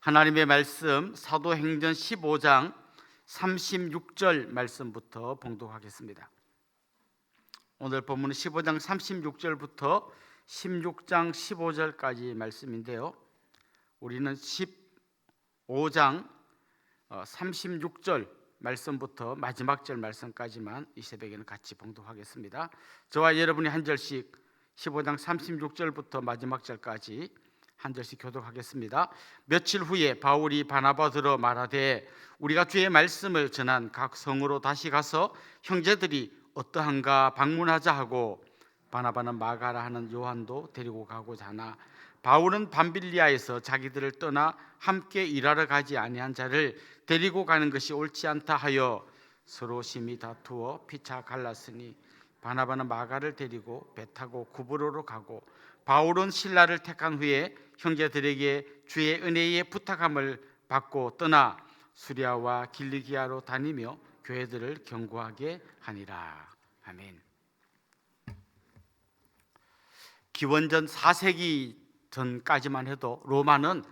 하나님의 말씀 사도행전 15장 36절 말씀부터 봉독하겠습니다. 오늘 본문은 15장 36절부터 16장 15절까지 말씀인데요, 우리는 15장 36절 말씀부터 마지막 절 말씀까지만 이 새벽에는 같이 봉독하겠습니다. 저와 여러분이 한 절씩 15장 36절부터 마지막 절까지 한 절씩 교독하겠습니다. 며칠 후에 바울이 바나바더러 말하되 우리가 주의 말씀을 전한 각 성으로 다시 가서 형제들이 어떠한가 방문하자 하고, 바나바는 마가라 하는 요한도 데리고 가고자 하나 바울은 밤빌리아에서 자기들을 떠나 함께 일하러 가지 아니한 자를 데리고 가는 것이 옳지 않다 하여 서로 심히 다투어 피차 갈랐으니, 바나바는 마가를 데리고 배 타고 구브로로 가고 바울은 실라를 택한 후에 형제들에게 주의 은혜의 부탁함을 받고 떠나 수리아와 길리기아로 다니며 교회들을 경고하게 하니라. 아멘. 기원전 4세기 전까지만 해도 로마는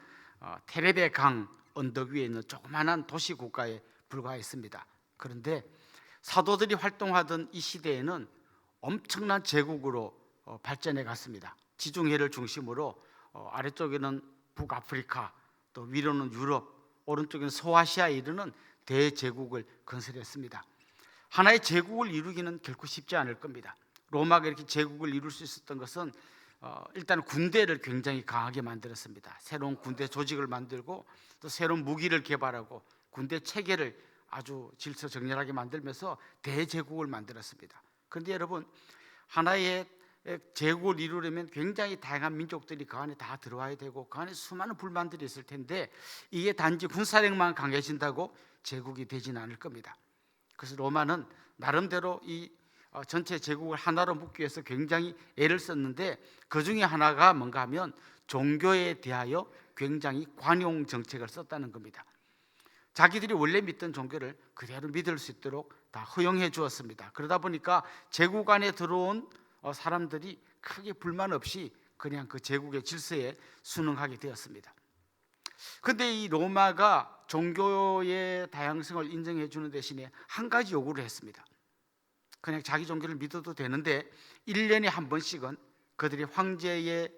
테레베 강 언덕 위에 있는 조그마한 도시 국가에 불과했습니다. 그런데 사도들이 활동하던 이 시대에는 엄청난 제국으로 발전해 갔습니다. 지중해를 중심으로 아래쪽에는 북아프리카, 또 위로는 유럽, 오른쪽에는 소아시아에 이르는 대제국을 건설했습니다. 하나의 제국을 이루기는 결코 쉽지 않을 겁니다. 로마가 이렇게 제국을 이룰 수 있었던 것은 일단 군대를 굉장히 강하게 만들었습니다. 새로운 군대 조직을 만들고 또 새로운 무기를 개발하고 군대 체계를 아주 질서정연하게 만들면서 대제국을 만들었습니다. 그런데 여러분, 하나의 제국을 이루려면 굉장히 다양한 민족들이 그 안에 다 들어와야 되고 그 안에 수많은 불만들이 있을 텐데, 이게 단지 군사력만 강해진다고 제국이 되지는 않을 겁니다. 그래서 로마는 나름대로 이 전체 제국을 하나로 묶기 위해서 굉장히 애를 썼는데, 그 중에 하나가 뭔가 하면 종교에 대하여 굉장히 관용 정책을 썼다는 겁니다. 자기들이 원래 믿던 종교를 그대로 믿을 수 있도록 다 허용해 주었습니다. 그러다 보니까 제국 안에 들어온 사람들이 크게 불만 없이 그냥 그 제국의 질서에 순응하게 되었습니다. 그런데 이 로마가 종교의 다양성을 인정해 주는 대신에 한 가지 요구를 했습니다. 그냥 자기 종교를 믿어도 되는데 1년에 한 번씩은 그들이 황제의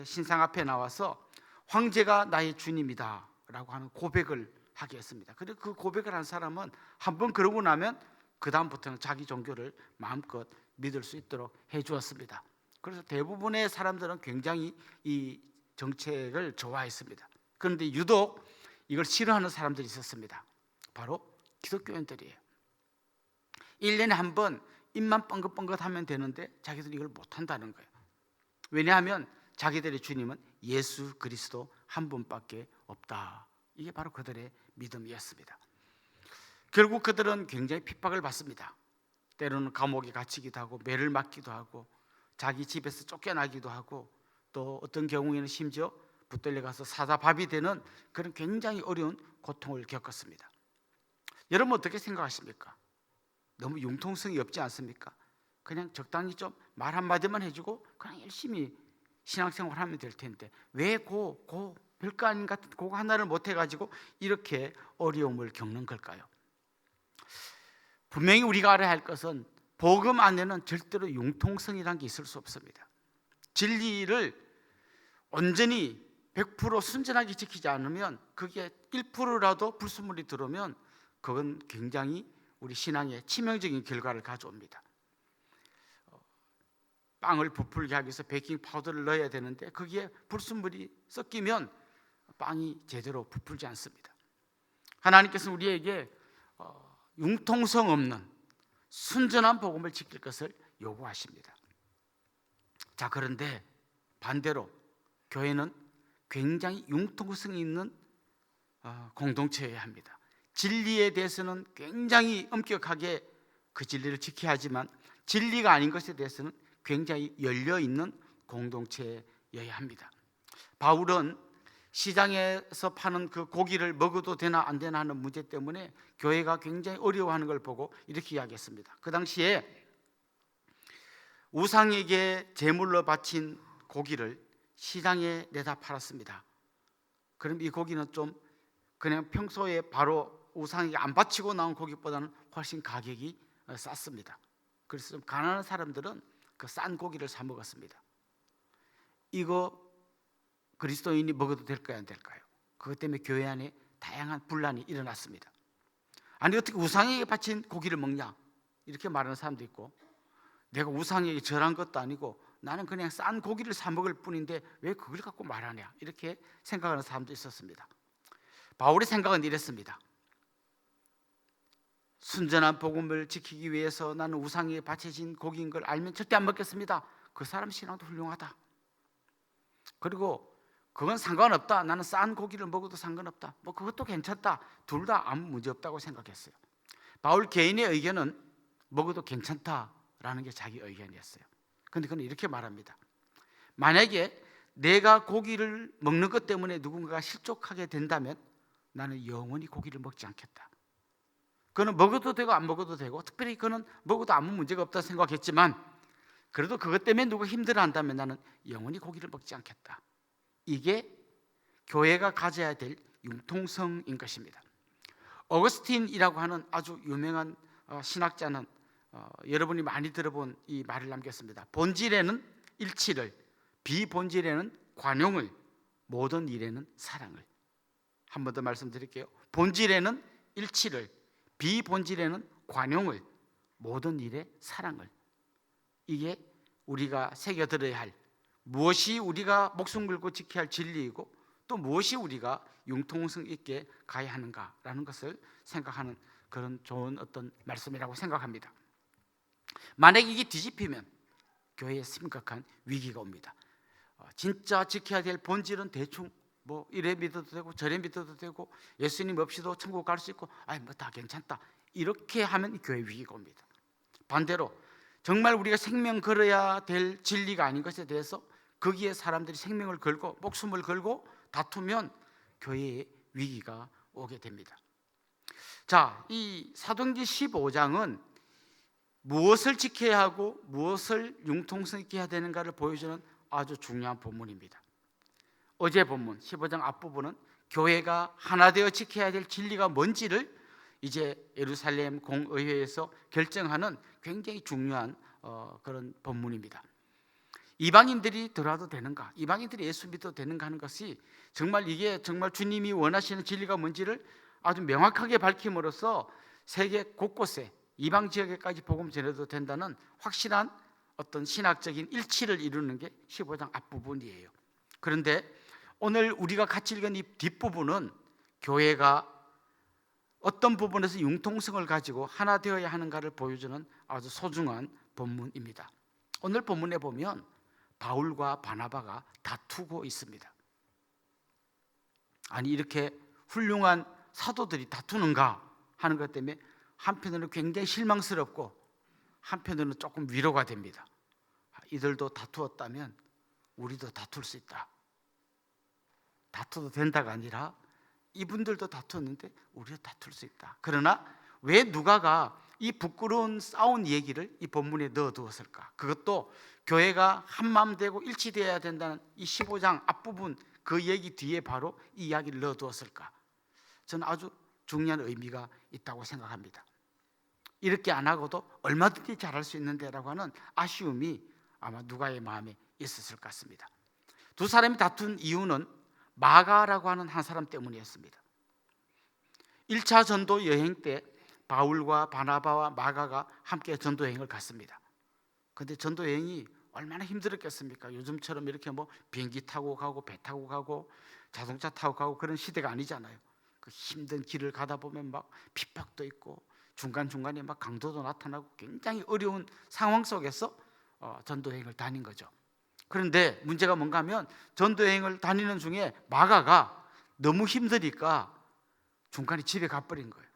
신상 앞에 나와서 황제가 나의 주님이다 라고 하는 고백을 하게 했습니다. 그리고 그 고백을 한 사람은 한 번 그러고 나면 그 다음부터는 자기 종교를 마음껏 믿을 수 있도록 해주었습니다. 그래서 대부분의 사람들은 굉장히 이 정책을 좋아했습니다. 그런데 유독 이걸 싫어하는 사람들이 있었습니다. 바로 기독교인들이에요. 1년에 한 번 입만 뻥긋뻥긋하면 되는데 자기들이 이걸 못한다는 거예요. 왜냐하면 자기들의 주님은 예수 그리스도 한 분밖에 없다. 이게 바로 그들의 믿음이었습니다. 결국 그들은 굉장히 핍박을 받습니다. 때로는 감옥에 갇히기도 하고 매를 맞기도 하고 자기 집에서 쫓겨나기도 하고, 또 어떤 경우에는 심지어 붙들려 가서 사자밥이 되는 그런 굉장히 어려운 고통을 겪었습니다. 여러분 어떻게 생각하십니까? 너무 융통성이 없지 않습니까? 그냥 적당히 좀 말 한마디만 해주고 그냥 열심히 신앙생활 하면 될 텐데 왜 별거 아닌 같은 그거 하나를 못 해가지고 이렇게 어려움을 겪는 걸까요? 분명히 우리가 알아야 할 것은 복음 안에는 절대로 융통성이라는 게 있을 수 없습니다. 진리를 온전히 100% 순전하게 지키지 않으면, 그게 1%라도 불순물이 들어오면 그건 굉장히 우리 신앙에 치명적인 결과를 가져옵니다. 빵을 부풀게 하기 위해서 베이킹 파우더를 넣어야 되는데 거기에 불순물이 섞이면 빵이 제대로 부풀지 않습니다. 하나님께서는 우리에게 융통성 없는 순전한 복음을 지킬 것을 요구하십니다. 자, 그런데 반대로 교회는 굉장히 융통성이 있는 공동체여야 합니다. 진리에 대해서는 굉장히 엄격하게 그 진리를 지켜야 하지만 진리가 아닌 것에 대해서는 굉장히 열려있는 공동체여야 합니다. 바울은 시장에서 파는 그 고기를 먹어도 되나 안 되나 하는 문제 때문에 교회가 굉장히 어려워하는 걸 보고 이렇게 이야기했습니다. 그 당시에 우상에게 제물로 바친 고기를 시장에 내다 팔았습니다. 그럼 이 고기는 좀 그냥 평소에 바로 우상에게 안 바치고 나온 고기보다는 훨씬 가격이 쌌습니다. 그래서 좀 가난한 사람들은 그 싼 고기를 사 먹었습니다. 이거 그리스도인이 먹어도 될까요, 안 될까요? 그것 때문에 교회 안에 다양한 분란이 일어났습니다. 아니 어떻게 우상에게 바친 고기를 먹냐 이렇게 말하는 사람도 있고, 내가 우상에게 절한 것도 아니고 나는 그냥 싼 고기를 사 먹을 뿐인데 왜 그걸 갖고 말하냐 이렇게 생각하는 사람도 있었습니다. 바울의 생각은 이랬습니다. 순전한 복음을 지키기 위해서 나는 우상에 바쳐진 고기인 걸 알면 절대 안 먹겠습니다. 그 사람 신앙도 훌륭하다. 그리고 그건 상관없다. 나는 싼 고기를 먹어도 상관없다. 뭐 그것도 괜찮다. 둘 다 아무 문제 없다고 생각했어요. 바울 개인의 의견은 먹어도 괜찮다라는 게 자기 의견이었어요. 그런데 그는 이렇게 말합니다. 만약에 내가 고기를 먹는 것 때문에 누군가가 실족하게 된다면 나는 영원히 고기를 먹지 않겠다. 그는 먹어도 되고 안 먹어도 되고, 특별히 그는 먹어도 아무 문제가 없다 생각했지만 그래도 그것 때문에 누가 힘들어한다면 나는 영원히 고기를 먹지 않겠다. 이게 교회가 가져야 될 융통성인 것입니다. 어거스틴이라고 하는 아주 유명한 신학자는 여러분이 많이 들어본 이 말을 남겼습니다. 본질에는 일치를, 비본질에는 관용을, 모든 일에는 사랑을. 한 번 더 말씀드릴게요. 본질에는 일치를, 비본질에는 관용을, 모든 일에 사랑을. 이게 우리가 새겨들어야 할, 무엇이 우리가 목숨 걸고 지켜야 할 진리이고 또 무엇이 우리가 융통성 있게 가야 하는가라는 것을 생각하는 그런 좋은 어떤 말씀이라고 생각합니다. 만약 이게 뒤집히면 교회에 심각한 위기가 옵니다. 진짜 지켜야 될 본질은 대충 뭐 이래 믿어도 되고 저래 믿어도 되고 예수님 없이도 천국 갈 수 있고 뭐 다 괜찮다 이렇게 하면 교회 위기가 옵니다. 반대로 정말 우리가 생명 걸어야 될 진리가 아닌 것에 대해서 거기에 사람들이 생명을 걸고 목숨을 걸고 다투면 교회에 위기가 오게 됩니다. 자, 이 사도행전 15장은 무엇을 지켜야 하고 무엇을 융통성 있게 해야 되는가를 보여주는 아주 중요한 본문입니다. 어제 본문 15장 앞부분은 교회가 하나 되어 지켜야 될 진리가 뭔지를 이제 예루살렘 공의회에서 결정하는 굉장히 중요한 그런 본문입니다. 이방인들이 들어와도 되는가, 이방인들이 예수 믿어도 되는가 하는 것이 정말 이게 정말 주님이 원하시는 진리가 뭔지를 아주 명확하게 밝힘으로써 세계 곳곳에 이방 지역에까지 복음 전해도 된다는 확실한 어떤 신학적인 일치를 이루는 게 15장 앞부분이에요. 그런데 오늘 우리가 같이 읽은 이 뒷부분은 교회가 어떤 부분에서 융통성을 가지고 하나 되어야 하는가를 보여주는 아주 소중한 본문입니다. 오늘 본문에 보면 바울과 바나바가 다투고 있습니다. 아니 이렇게 훌륭한 사도들이 다투는가 하는 것 때문에 한편으로는 굉장히 실망스럽고 한편으로는 조금 위로가 됩니다. 이들도 다투었다면 우리도 다툴 수 있다. 다투도 된다가 아니라 이분들도 다투었는데 우리도 다툴 수 있다. 그러나 왜 누가가 이 부끄러운 싸운 얘기를 이 본문에 넣어두었을까? 그것도 교회가 한마음 되고 일치되어야 된다는 이 15장 앞부분 그 얘기 뒤에 바로 이 이야기를 넣어두었을까? 저는 아주 중요한 의미가 있다고 생각합니다. 이렇게 안 하고도 얼마든지 잘할 수 있는데라고 하는 아쉬움이 아마 누가의 마음에 있었을 것 같습니다. 두 사람이 다툰 이유는 마가라고 하는 한 사람 때문이었습니다. 1차 전도 여행 때 바울과 바나바와 마가가 함께 전도 여행을 갔습니다. 그런데 전도 여행이 얼마나 힘들었겠습니까? 요즘처럼 이렇게 뭐 비행기 타고 가고 배 타고 가고 자동차 타고 가고 그런 시대가 아니잖아요. 그 힘든 길을 가다 보면 막 핍박도 있고 중간중간에 막 강도도 나타나고 굉장히 어려운 상황 속에서 전도 여행을 다닌 거죠. 그런데 문제가 뭔가 하면 전도 여행을 다니는 중에 마가가 너무 힘드니까 중간에 집에 가버린 거예요.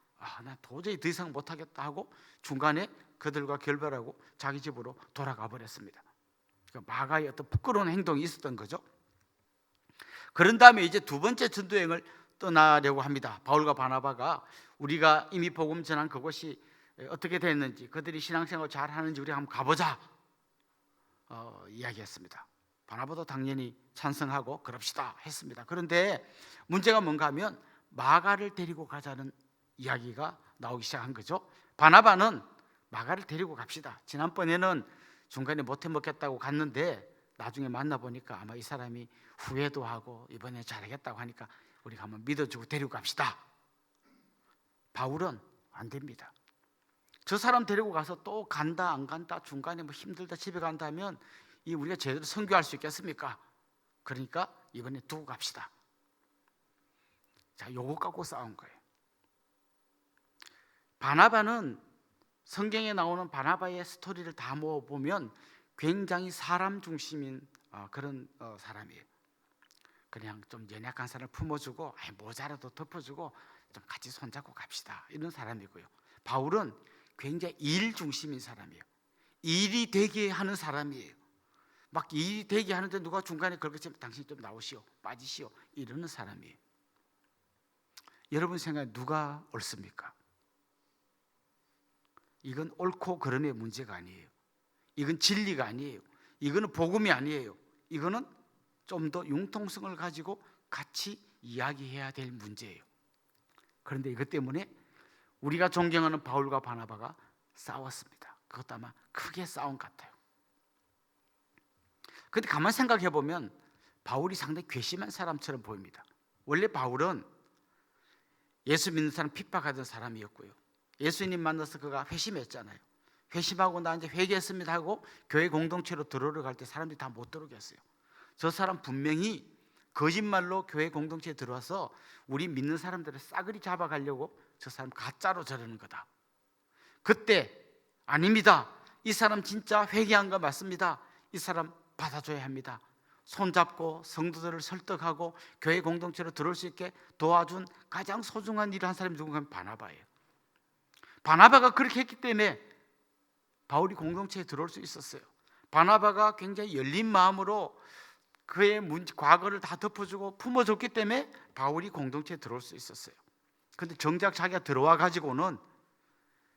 나 도저히 더 이상 못하겠다 하고 중간에 그들과 결별하고 자기 집으로 돌아가 버렸습니다. 그러니까 마가의 어떤 부끄러운 행동이 있었던 거죠. 그런 다음에 이제 두 번째 전도 여행을 떠나려고 합니다. 바울과 바나바가 우리가 이미 복음 전한 그곳이 어떻게 됐는지, 그들이 신앙생활 잘 하는지 우리 한번 가보자 이야기했습니다. 바나바도 당연히 찬성하고 그럽시다 했습니다. 그런데 문제가 뭔가 하면 마가를 데리고 가자는 이야기가 나오기 시작한 거죠. 바나바는 마가를 데리고 갑시다. 지난번에는 중간에 못해 먹겠다고 갔는데 나중에 만나보니까 아마 이 사람이 후회도 하고 이번에 잘하겠다고 하니까 우리가 한번 믿어주고 데리고 갑시다. 바울은 안 됩니다. 저 사람 데리고 가서 또 간다 안 간다 중간에 뭐 힘들다 집에 간다면 이 우리가 제대로 선교할 수 있겠습니까? 그러니까 이번에 두고 갑시다. 자, 요거 갖고 싸운 거예요. 바나바는 성경에 나오는 바나바의 스토리를 다 모아보면 굉장히 사람 중심인 그런 사람이에요. 그냥 좀 연약한 사람을 품어주고 모자라도 덮어주고 좀 같이 손잡고 갑시다 이런 사람이고요. 바울은 굉장히 일 중심인 사람이에요. 일이 되게 하는 사람이에요. 막 일이 되게 하는데 누가 중간에 그렇게 당신 좀 나오시오 빠지시오 이러는 사람이에요. 여러분 생각에 누가 옳습니까? 이건 옳고 그름의 문제가 아니에요. 이건 진리가 아니에요. 이거는 복음이 아니에요. 이거는 좀 더 융통성을 가지고 같이 이야기해야 될 문제예요. 그런데 이것 때문에 우리가 존경하는 바울과 바나바가 싸웠습니다. 그것도 아마 크게 싸운 것 같아요. 그런데 가만 생각해 보면 바울이 상당히 괘씸한 사람처럼 보입니다. 원래 바울은 예수 믿는 사람 핍박하던 사람이었고요. 예수님 만나서 그가 회심했잖아요. 회심하고 나 이제 회개했습니다 하고 교회 공동체로 들어오러 갈 때 사람들이 다 못 들어오게 했어요. 저 사람 분명히 거짓말로 교회 공동체에 들어와서 우리 믿는 사람들을 싸그리 잡아가려고 저 사람 가짜로 저러는 거다. 그때 아닙니다. 이 사람 진짜 회개한 거 맞습니다. 이 사람 받아줘야 합니다. 손잡고 성도들을 설득하고 교회 공동체로 들어올 수 있게 도와준 가장 소중한 일을 한 사람이 누군가 하면 바나바예요. 바나바가 그렇게 했기 때문에 바울이 공동체에 들어올 수 있었어요. 바나바가 굉장히 열린 마음으로 그의 과거를 다 덮어주고 품어줬기 때문에 바울이 공동체에 들어올 수 있었어요. 그런데 정작 자기가 들어와 가지고는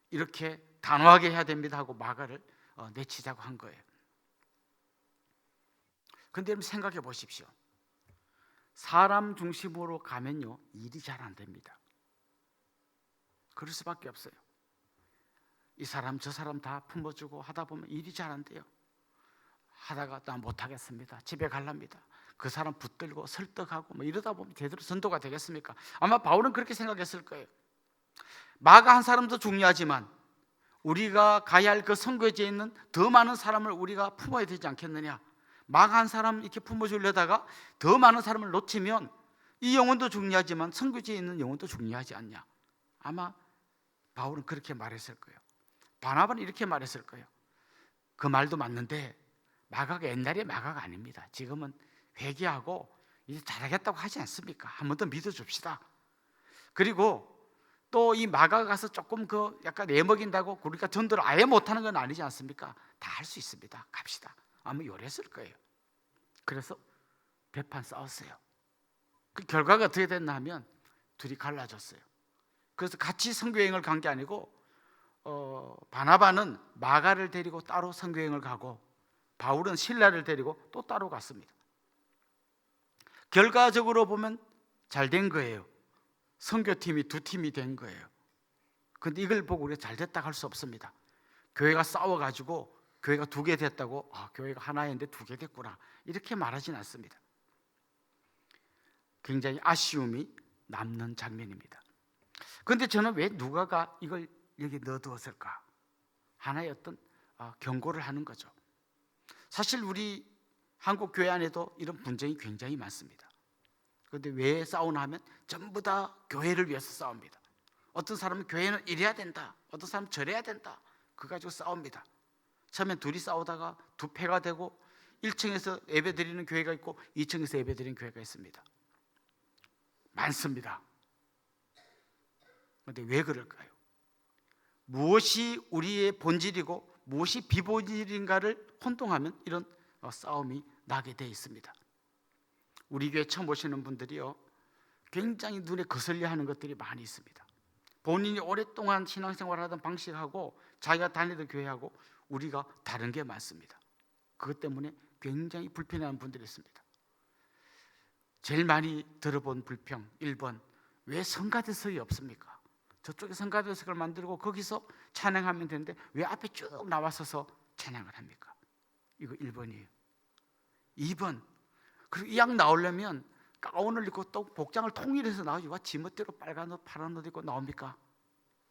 이렇게 단호하게 해야 됩니다 하고 마가를 내치자고 한 거예요. 그런데 여러분 생각해 보십시오. 사람 중심으로 가면요 일이 잘 안 됩니다. 그럴 수밖에 없어요. 이 사람 저 사람 다 품어주고 하다 보면 일이 잘 안 돼요. 하다가 나 못하겠습니다. 집에 갈랍니다. 그 사람 붙들고 설득하고 뭐 이러다 보면 제대로 전도가 되겠습니까? 아마 바울은 그렇게 생각했을 거예요. 마가 한 사람도 중요하지만 우리가 가야 할 그 선교지에 있는 더 많은 사람을 우리가 품어야 되지 않겠느냐. 마가 한 사람 이렇게 품어주려다가 더 많은 사람을 놓치면 이 영혼도 중요하지만 선교지에 있는 영혼도 중요하지 않냐. 아마 바울은 그렇게 말했을 거예요. 바나바는 이렇게 말했을 거예요. 그 말도 맞는데 마가가 옛날에 마가가 아닙니다. 지금은 회개하고 이제 잘하겠다고 하지 않습니까? 한 번 더 믿어줍시다. 그리고 또 이 마가가 가서 조금 그 약간 내먹인다고 우리가 전도를 아예 못하는 건 아니지 않습니까? 다 할 수 있습니다. 갑시다. 아마 요랬을 거예요. 그래서 대판 싸웠어요. 그 결과가 어떻게 됐나 하면 둘이 갈라졌어요. 그래서 같이 선교여행을 간 게 아니고 바나바는 마가를 데리고 따로 선교여행을 가고 바울은 실라를 데리고 또 따로 갔습니다. 결과적으로 보면 잘 된 거예요. 선교팀이 두 팀이 된 거예요. 그런데 이걸 보고 우리가 잘 됐다고 할 수 없습니다. 교회가 싸워가지고 교회가 두 개 됐다고 교회가 하나였는데 두 개 됐구나 이렇게 말하진 않습니다. 굉장히 아쉬움이 남는 장면입니다. 그런데 저는 왜 누가가 이걸 여기 넣어두었을까? 하나의 어떤 경고를 하는 거죠. 사실 우리 한국 교회 안에도 이런 분쟁이 굉장히 많습니다. 그런데 왜 싸우나 하면 전부 다 교회를 위해서 싸웁니다. 어떤 사람은 교회는 이래야 된다, 어떤 사람은 저래야 된다, 그거 가지고 싸웁니다. 처음엔 둘이 싸우다가 두 패가 되고 1층에서 예배드리는 교회가 있고 2층에서 예배드리는 교회가 있습니다. 많습니다. 그런데 왜 그럴까요? 무엇이 우리의 본질이고 무엇이 비본질인가를 혼동하면 이런 싸움이 나게 돼 있습니다. 우리 교회 처음 오시는 분들이요 굉장히 눈에 거슬려 하는 것들이 많이 있습니다. 본인이 오랫동안 신앙생활을 하던 방식하고 자기가 다니던 교회하고 우리가 다른 게 많습니다. 그것 때문에 굉장히 불편해하는 분들이 있습니다. 제일 많이 들어본 불평 1번, 왜 성가대석이 없습니까? 저쪽에 성가대석을 만들고 거기서 찬양하면 되는데 왜 앞에 쭉 나와서서 찬양을 합니까? 이거 1번이에요. 2번, 그리고 이 양 나오려면 가운을 입고 또 복장을 통일해서 나오지, 와 지멋대로 빨간 옷 파란 옷 입고 나옵니까?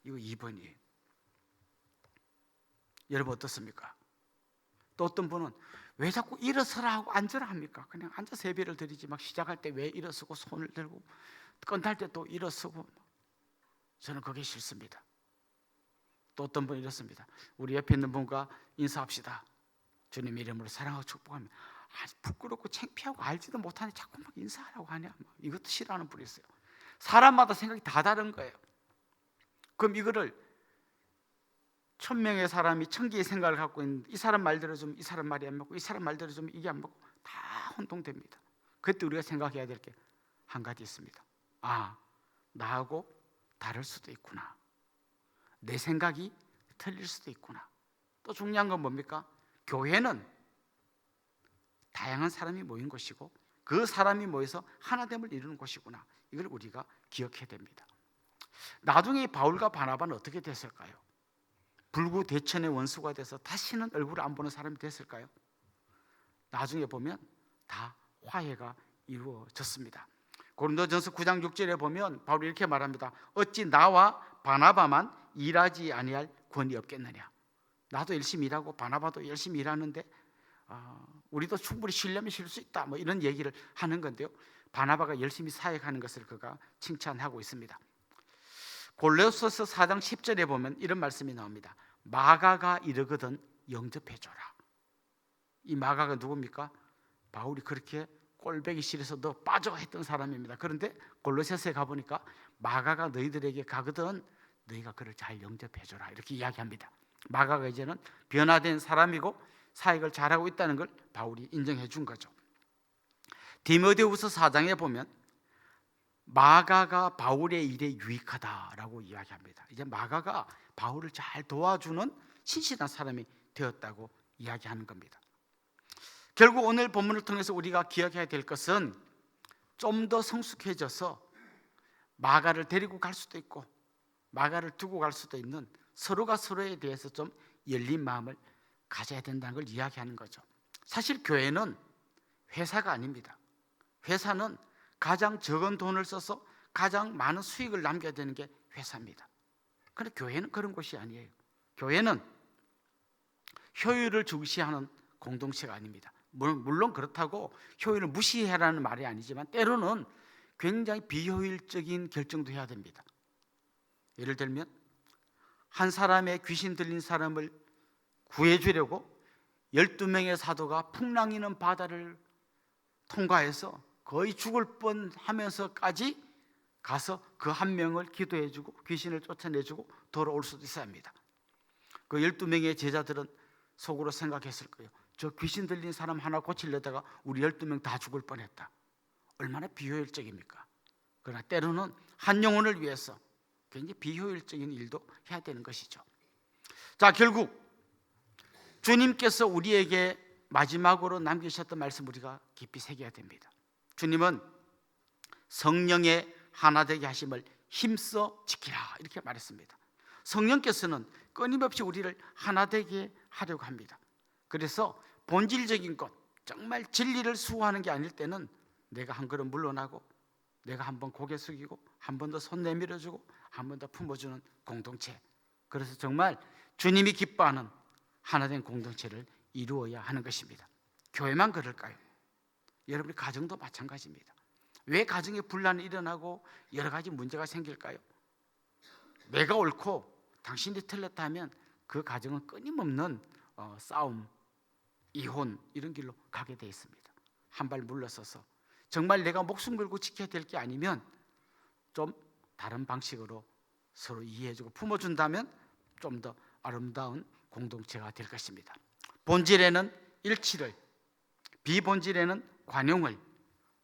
이거 2번이에요. 여러분 어떻습니까? 또 어떤 분은 왜 자꾸 일어서라 하고 앉으라 합니까? 그냥 앉아서 예배를 드리지 막 시작할 때 왜 일어서고 손을 들고 끝날 때 또 일어서고. 저는 그게 싫습니다. 또 어떤 분이 이렇습니다. 우리 옆에 있는 분과 인사합시다. 주님 이름으로 사랑하고 축복합니다. 부끄럽고 창피하고 알지도 못하니 자꾸 막 인사하라고 하냐, 이것도 싫어하는 분이 있어요. 사람마다 생각이 다 다른 거예요. 그럼 이거를 1000명의 사람이 1000개의 생각을 갖고 있는데 이 사람 말 들어주면 이 사람 말이 안 맞고 이 사람 말 들어주면 이게 안 맞고 다 혼동됩니다. 그때 우리가 생각해야 될 게 한 가지 있습니다. 나하고 다를 수도 있구나. 내 생각이 틀릴 수도 있구나. 또 중요한 건 뭡니까? 교회는 다양한 사람이 모인 곳이고 그 사람이 모여서 하나됨을 이루는 곳이구나. 이걸 우리가 기억해야 됩니다. 나중에 바울과 바나바는 어떻게 됐을까요? 불구대천의 원수가 돼서 다시는 얼굴을 안 보는 사람이 됐을까요? 나중에 보면 다 화해가 이루어졌습니다. 고린도전서 9장 6절에 보면 바울이 이렇게 말합니다. 어찌 나와 바나바만 일하지 아니할 권이 없겠느냐. 나도 열심히 일하고 바나바도 열심히 일하는데 우리도 충분히 쉬려면 쉴 수 있다, 이런 얘기를 하는 건데요. 바나바가 열심히 사역하는 것을 그가 칭찬하고 있습니다. 골로새서 4장 10절에 보면 이런 말씀이 나옵니다. 마가가 이르거든 영접해줘라. 이 마가가 누굽니까? 바울이 그렇게 꼴배기 싫어서 너 빠져 했던 사람입니다. 그런데 골로새서에 가보니까 마가가 너희들에게 가거든 너희가 그를 잘 영접해줘라, 이렇게 이야기합니다. 마가가 이제는 변화된 사람이고 사역을 잘하고 있다는 걸 바울이 인정해 준 거죠. 디모데후서 4장에 보면 마가가 바울의 일에 유익하다라고 이야기합니다. 이제 마가가 바울을 잘 도와주는 신실한 사람이 되었다고 이야기하는 겁니다. 결국 오늘 본문을 통해서 우리가 기억해야 될 것은 좀 더 성숙해져서 마가를 데리고 갈 수도 있고 마가를 두고 갈 수도 있는 서로가 서로에 대해서 좀 열린 마음을 가져야 된다는 걸 이야기하는 거죠. 사실 교회는 회사가 아닙니다. 회사는 가장 적은 돈을 써서 가장 많은 수익을 남겨야 되는 게 회사입니다. 그런데 교회는 그런 곳이 아니에요. 교회는 효율을 중시하는 공동체가 아닙니다. 물론 그렇다고 효율을 무시해라는 말이 아니지만 때로는 굉장히 비효율적인 결정도 해야 됩니다. 예를 들면 한 사람의 귀신 들린 사람을 구해주려고 12명의 사도가 풍랑이는 바다를 통과해서 거의 죽을 뻔하면서까지 가서 그 한 명을 기도해주고 귀신을 쫓아내주고 돌아올 수도 있어야 합니다. 그 12명의 제자들은 속으로 생각했을 거예요. 저 귀신 들린 사람 하나 고치려다가 우리 12명 다 죽을 뻔했다. 얼마나 비효율적입니까? 그러나 때로는 한 영혼을 위해서 굉장히 비효율적인 일도 해야 되는 것이죠. 자, 결국 주님께서 우리에게 마지막으로 남기셨던 말씀 우리가 깊이 새겨야 됩니다. 주님은 성령의 하나되게 하심을 힘써 지키라, 이렇게 말했습니다. 성령께서는 끊임없이 우리를 하나되게 하려고 합니다. 그래서 본질적인 것, 정말 진리를 수호하는 게 아닐 때는 내가 한 걸음 물러나고 내가 한 번 고개 숙이고 한 번 더 손 내밀어주고 한 번 더 품어주는 공동체, 그래서 정말 주님이 기뻐하는 하나된 공동체를 이루어야 하는 것입니다. 교회만 그럴까요? 여러분의 가정도 마찬가지입니다. 왜 가정에 분란이 일어나고 여러 가지 문제가 생길까요? 내가 옳고 당신이 틀렸다 하면 그 가정은 끊임없는 싸움, 이혼, 이런 길로 가게 돼 있습니다. 한 발 물러서서 정말 내가 목숨 걸고 지켜야 될 게 아니면 좀 다른 방식으로 서로 이해해주고 품어준다면 좀 더 아름다운 공동체가 될 것입니다. 본질에는 일치를, 비본질에는 관용을,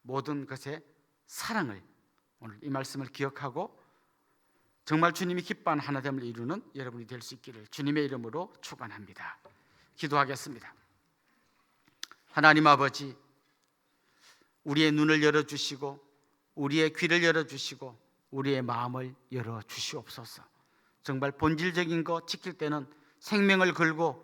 모든 것에 사랑을, 오늘 이 말씀을 기억하고 정말 주님이 기뻐하는 하나됨을 이루는 여러분이 될 수 있기를 주님의 이름으로 축원합니다. 기도하겠습니다. 하나님 아버지, 우리의 눈을 열어주시고 우리의 귀를 열어주시고 우리의 마음을 열어주시옵소서. 정말 본질적인 거 지킬 때는 생명을 걸고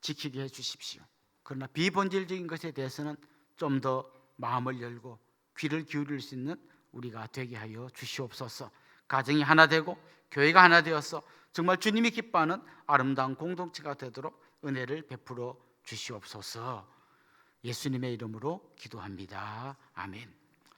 지키게 해주십시오. 그러나 비본질적인 것에 대해서는 좀 더 마음을 열고 귀를 기울일 수 있는 우리가 되게 하여 주시옵소서. 가정이 하나 되고 교회가 하나 되어서 정말 주님이 기뻐하는 아름다운 공동체가 되도록 은혜를 베풀어 주시옵소서. 예수님의 이름으로 기도합니다. 아멘.